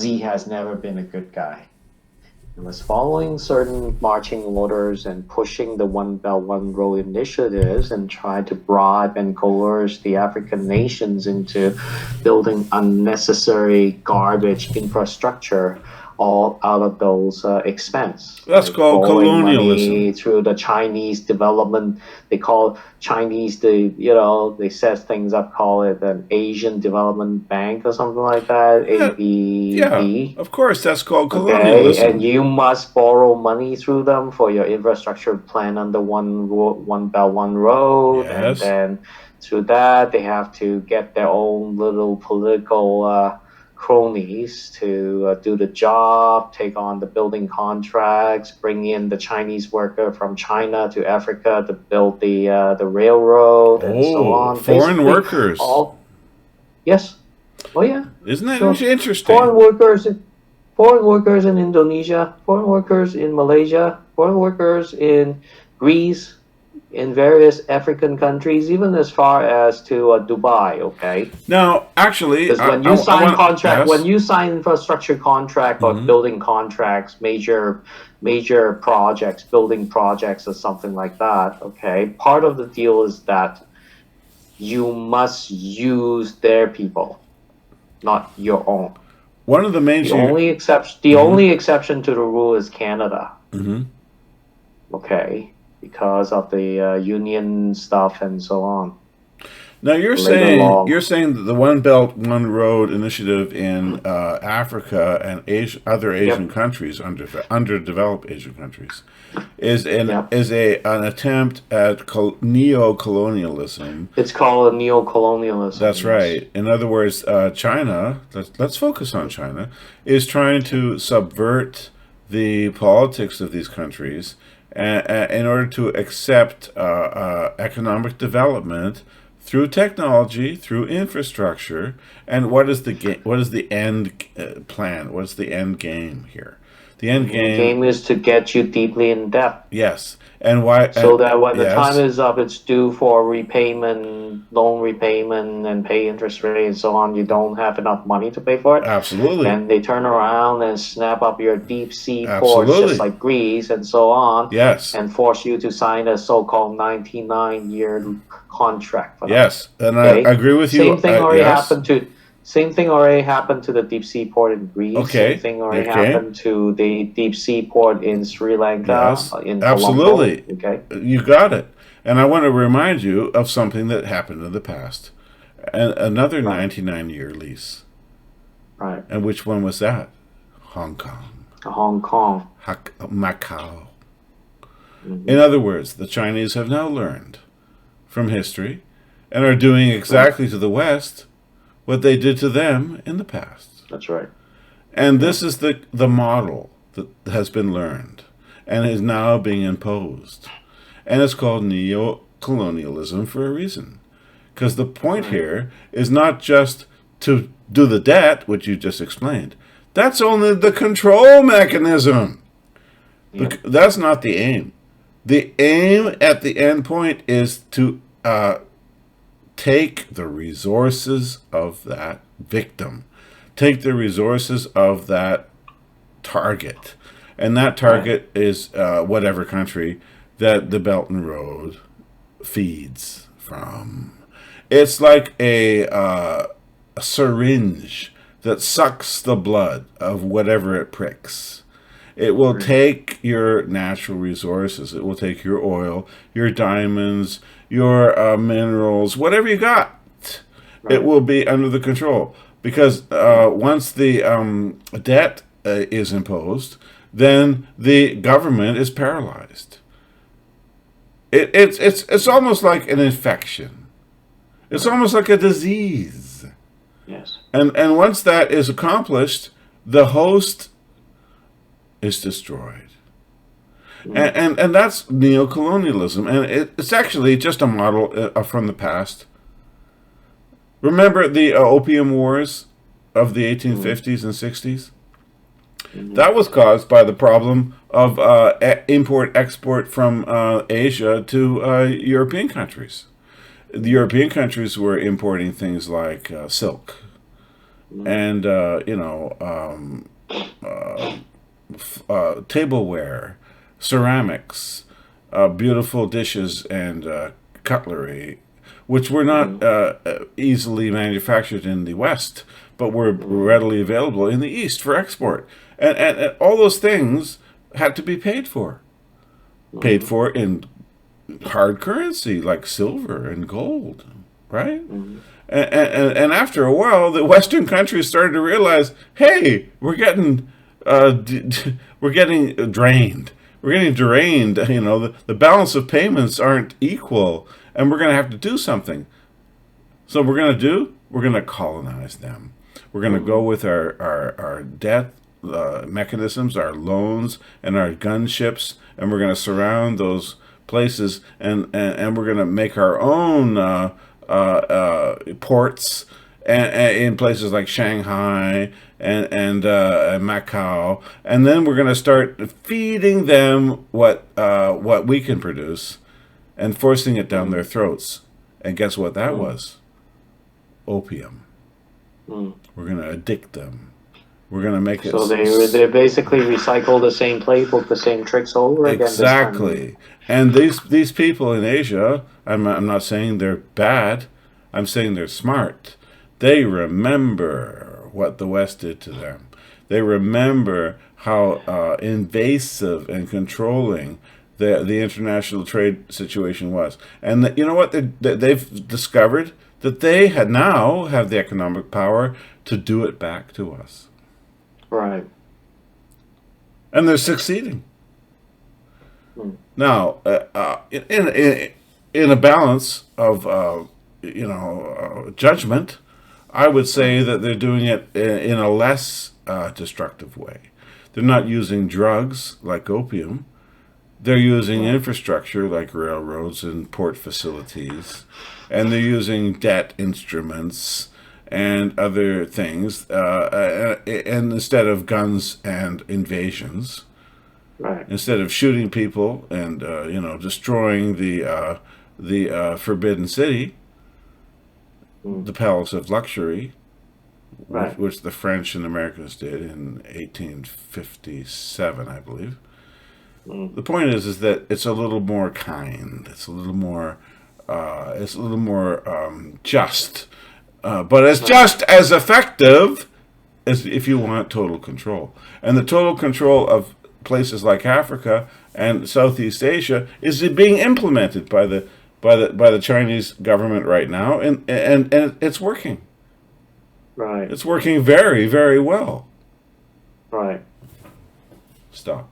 Xi has never been a good guy. He was following certain marching orders and pushing the One Belt, One Road initiatives and tried to bribe and coerce the African nations into building unnecessary garbage infrastructure all out of those expense, That's like called borrowing colonialism. money through the Chinese development. They call Chinese they set things up, call it an Asian Development Bank or something like that, Yeah, yeah, ADB. of course, that's called Okay, and colonialism. you must borrow money through them for your infrastructure plan under One Belt, One Road, and Yes. then through that they have to get their own little political cronies to do the job, take on the building contracts, bring in the Chinese worker from China to Africa to build the railroad, and so Oh, on. foreign Basically, workers. all yes, oh yeah, Isn't that sure. interesting? Foreign workers Foreign workers in Indonesia, foreign workers in Malaysia, foreign workers in Greece, in various African countries, even as far as to Dubai. Okay, Now, actually, because I want, when yes. you sign infrastructure contract or Hmm. building contracts, major projects, building projects or something like that. Okay, part of the deal is that you must use their people, not your own. One of the main, The hmm only exception to the rule is Canada. hmm Okay, because of the union stuff and so on. Now The labor you're law. saying that the One Belt One Road initiative in Africa and other Asian Yep, countries, underdeveloped Asian countries, yep. is a an attempt at neo-colonialism. It's called a neo-colonialism. That's Yes, right. In other words, China. Let's focus on China. Is trying yep, to subvert the politics of these countries in order to accept economic development through technology, through infrastructure, and what is the end plan? What's the end game here? The end and the game, game is to get you deeply in debt, yes. And why? so that when the time Yes, is up, it's due for repayment, loan repayment, and pay interest rate and so on. You don't have enough money to pay for it. absolutely, Then they turn around and snap up your deep sea ports, just absolutely, like Greece and so on, yes. and force you to sign a so-called 99-year contract for them. Yes, and I Okay, agree with you. Yes. same thing already happened to the deep sea port in Greece. Same Okay. thing already Okay. happened to the deep sea port in Sri Lanka, Yes. in Colombo. Absolutely. Okay, You got it. And I want to remind you of something that happened in the past. Another right, 99-year lease. right. And which one was that? Hong Kong. Hong Kong. Macau. In Hmm. other words, the Chinese have now learned from history and are doing Right. exactly to the West what they did to them in the past. That's right. And Yeah. this is the model that has been learned and is now being imposed. And it's called neo colonialism for a reason. Because the point Right. here is not just to do the debt, which you just explained. That's only the control mechanism. Yep. That's not the aim. The aim at the end point is to take the resources of that victim, take the resources of that target. And that Right. target is whatever country that the Belt and Road feeds from. It's like a syringe that sucks the blood of whatever it pricks. It will Right. take your natural resources. It will take your oil, your diamonds, your minerals, whatever you got. It Right. will be under the control because once the debt is imposed, then the government is paralyzed. It's almost like an infection. It's Right. almost like a disease. Yes. And once that is accomplished, the host is destroyed. Mm. And that's neocolonialism. And it's actually just a model from the past. Remember the Opium Wars of the Mm. 1850s and 60s? Hmm. That was caused by the problem of import export from Asia to European countries. The European countries were importing things like silk and tableware, ceramics, beautiful dishes, and cutlery, which were not easily manufactured in the West, but were readily available in the East for export. And all those things had to be paid for in hard currency like silver and gold, right? And after a while, the Western countries started to realize, hey, we're getting drained. We're getting drained. The balance of payments aren't equal, and we're going to have to do something. So we're going to colonize them. We're going to go with our debt mechanisms, our loans, and our gunships, and we're going to surround those places, and we're going to make our own ports in places like Shanghai and Macau, and then we're going to start feeding them what we can produce, and forcing it down their throats. And guess what that was? Opium. We're going to addict them. We're going to make it. So they basically recycle the same playbook, the same tricks over again. Exactly. And these people in Asia, I'm not saying they're bad. I'm saying they're smart. They remember what the West did to them. They remember how invasive and controlling the international trade situation was. And you know what? They've discovered that they now have the economic power to do it back to us. Right. And they're succeeding. Now, in a balance of judgment, I would say that they're doing it in a less destructive way. They're not using drugs like opium. They're using infrastructure like railroads and port facilities, and they're using debt instruments and other things, and instead of guns and invasions. Right. Instead of shooting people and destroying the Forbidden City, the Palace of Luxury, Right. which the French and Americans did in 1857, I believe. The point is that it's a little more kind. It's a little more just, but it's just as effective as if you want total control. And the total control of places like Africa and Southeast Asia is being implemented by the Chinese government right now, and it's working. Right. It's working very, very well. Right. Stop.